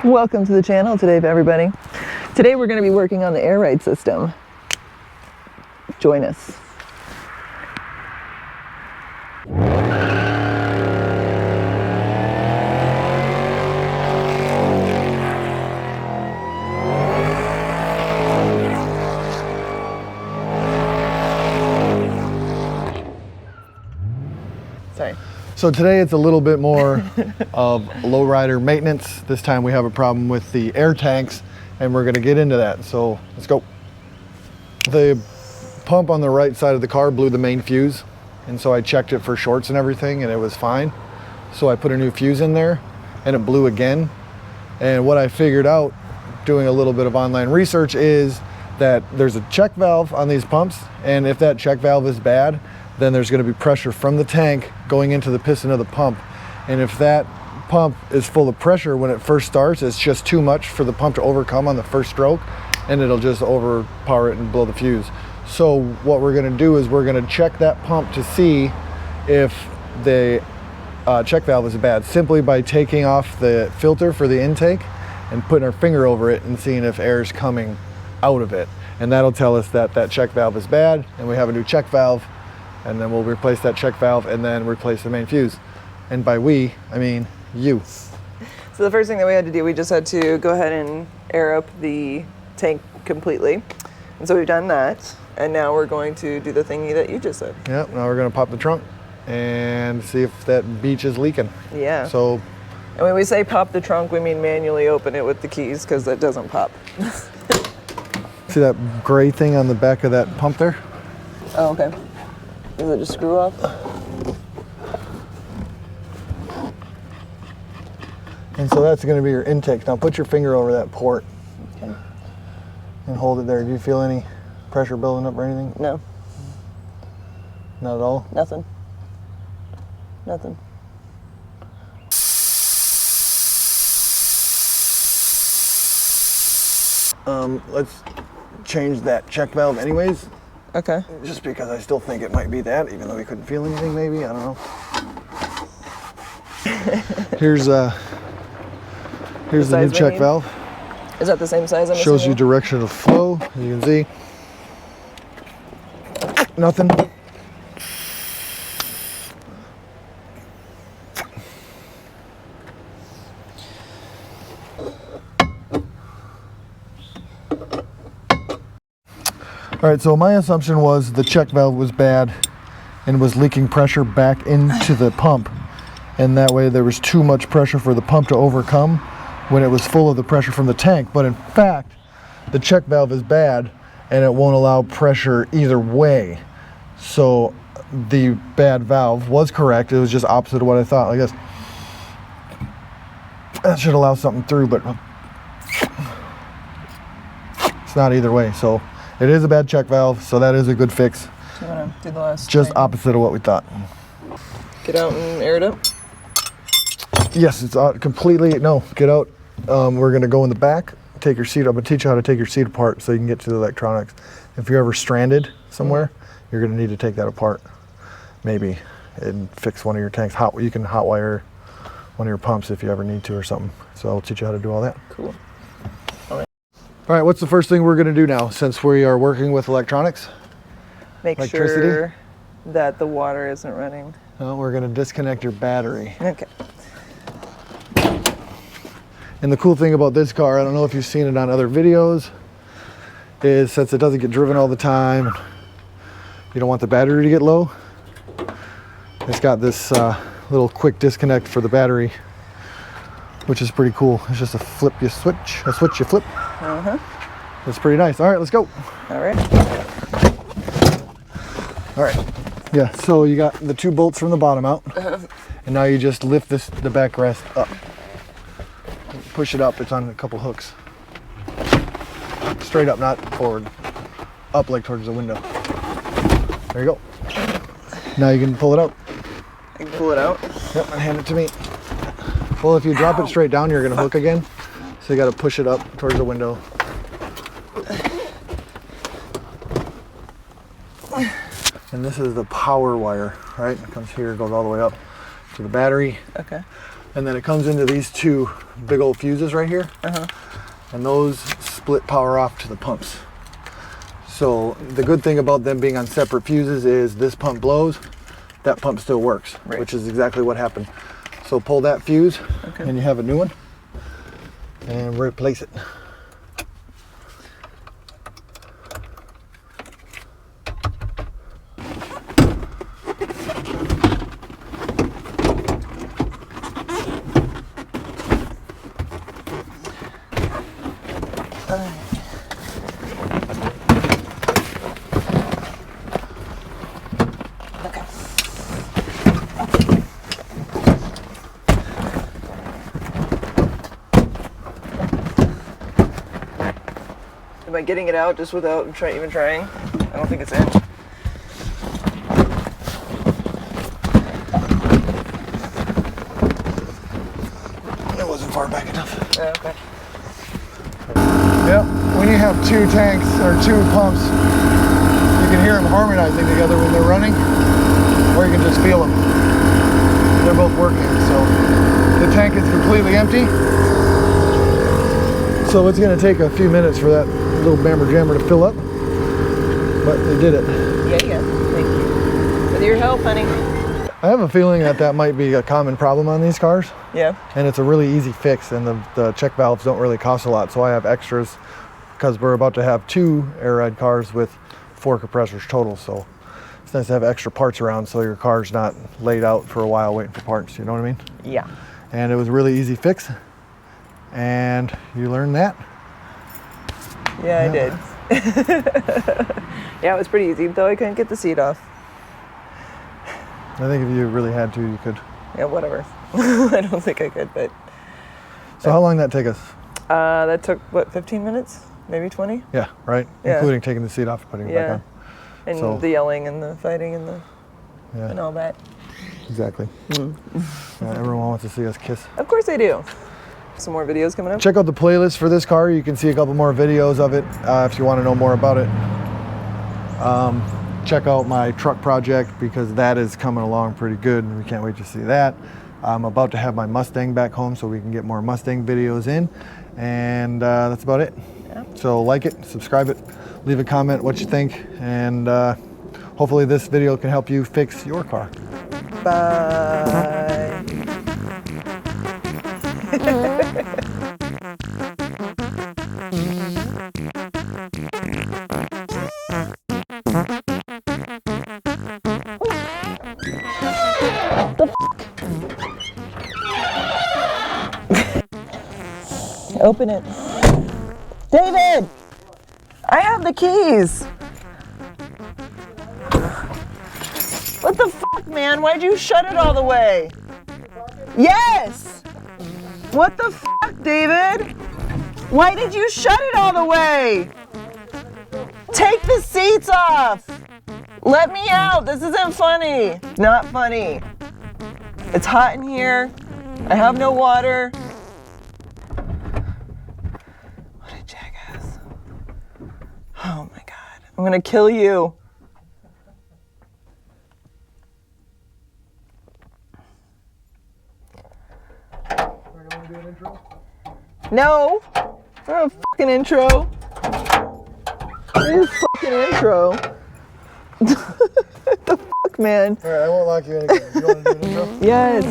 Welcome to the channel today, everybody. Today we're going to be working on the air ride system. Join us. Sorry. So today it's a little bit more of lowrider maintenance. This time we have a problem with the air tanks and we're gonna get into that. So let's go. The pump on the right side of the car blew the main fuse. And so I checked it for shorts and everything and it was fine. So I put a new fuse in there and it blew again. And what I figured out doing a little bit of online research is that there's a check valve on these pumps. And if that check valve is bad, then there's going to be pressure from the tank going into the piston of the pump. And if that pump is full of pressure when it first starts, it's just too much for the pump to overcome on the first stroke, and it'll just overpower it and blow the fuse. So what we're going to do is we're going to check that pump to see if the check valve is bad, simply by taking off the filter for the intake and putting our finger over it and seeing if air is coming out of it. And that'll tell us that that check valve is bad and we have a new check valve. And then we'll replace that check valve and then replace the main fuse. And by we, I mean you. So the first thing that we had to do, we just had to go ahead and air up the tank completely. And so we've done that. And now we're going to do the thingy that you just said. Yep, now we're gonna pop the trunk and see if that beach is leaking. Yeah. So. And when we say pop the trunk, we mean manually open it with the keys, because that doesn't pop. See that gray thing on the back of that pump there? Oh, okay. Does it just screw off? And so that's going to be your intake. Now put your finger over that port. Okay. And hold it there. Do you feel any pressure building up or anything? No. Not at all? Nothing. Nothing. Let's change that check valve anyways. Okay. Just because I still think it might be that, even though we couldn't feel anything, maybe, I don't know. Here's the new check valve. Is that the same size? Shows you direction of flow, as you can see. Nothing. All right, so my assumption was the check valve was bad and was leaking pressure back into the pump. And that way there was too much pressure for the pump to overcome when it was full of the pressure from the tank. But in fact, the check valve is bad and it won't allow pressure either way. So the bad valve was correct. It was just opposite of what I thought. I guess that should allow something through, but it's not either way. So it is a bad check valve, so that is a good fix. Do you want to do the last Just thing? opposite of what we thought. Get out and air it up? Yes, it's completely, no, get out. We're gonna go in the back, take your seat, I'm gonna teach you how to take your seat apart so you can get to the electronics. If you're ever stranded somewhere, you're gonna need to take that apart, maybe, and fix one of your tanks. You can hot wire one of your pumps if you ever need to or something. So I'll teach you how to do all that. Cool. All right, what's the first thing we're gonna do now since we are working with electronics? Make sure that the water isn't running. Well, we're gonna disconnect your battery. Okay. And the cool thing about this car, I don't know if you've seen it on other videos, is since it doesn't get driven all the time, you don't want the battery to get low. It's got this little quick disconnect for the battery, which is pretty cool. It's just a flip you switch, a switch you flip. Uh-huh. That's pretty nice. All right, let's go. All right. All right. Yeah, so you got the two bolts from the bottom out. And now you just lift the backrest up. Push it up, it's on a couple hooks. Straight up, not forward. Up like towards the window. There you go. Now you can pull it out. I can pull it out? Yep, and hand it to me. Well, if you drop it straight down, you're gonna hook again. So you gotta push it up towards the window. And this is the power wire, right? It comes here, goes all the way up to the battery. Okay. And then it comes into these two big old fuses right here. And those split power off to the pumps. So the good thing about them being on separate fuses is this pump blows, that pump still works, which is exactly what happened. So pull that fuse and you have a new one and replace it. Am I getting it out just without even trying? I don't think it's in. It wasn't far back enough. Oh, okay. Yep, when you have two tanks or two pumps, you can hear them harmonizing together when they're running, or you can just feel them. They're both working, so the tank is completely empty. So it's going to take a few minutes for that little bammer jammer to fill up, but they did it. Yeah, thank you. With your help, honey. I have a feeling that that might be a common problem on these cars. Yeah. And it's a really easy fix, and the check valves don't really cost a lot, so I have extras because we're about to have 2 air ride cars with 4 compressors total, so it's nice to have extra parts around so your car's not laid out for a while waiting for parts, you know what I mean? Yeah. And it was a really easy fix, and you learned that. Yeah, I did. Yeah, it was pretty easy, though I couldn't get the seat off. I think if you really had to, you could. Yeah, whatever. I don't think I could, but... So how long did that take us? That took, what, 15 minutes? Maybe 20? Yeah, right? Yeah. Including taking the seat off and putting it back on. And So- the yelling and the fighting and the and all that. Exactly. Yeah, everyone wants to see us kiss. Of course I do. Some more videos coming up. Check out the playlist for this car. You can see a couple more videos of it if you want to know more about it. Check out my truck project because that is coming along pretty good and we can't wait to see that. I'm about to have my Mustang back home so we can get more Mustang videos in, and that's about it. Yeah. So like it, subscribe it, leave a comment what you think, and hopefully this video can help you fix your car. Bye. Open it. David! I have the keys. What the fuck, man? Why'd you shut it all the way? Yes! What the fuck, David? Why did you shut it all the way? Take the seats off! Let me out! This isn't funny! Not funny. It's hot in here. I have no water. What a jackass. Oh my god. I'm gonna kill you. No! Not a fucking intro. Not a fucking intro. What the fuck, man? All right, I won't lock you in again. You want to do an intro? Yes.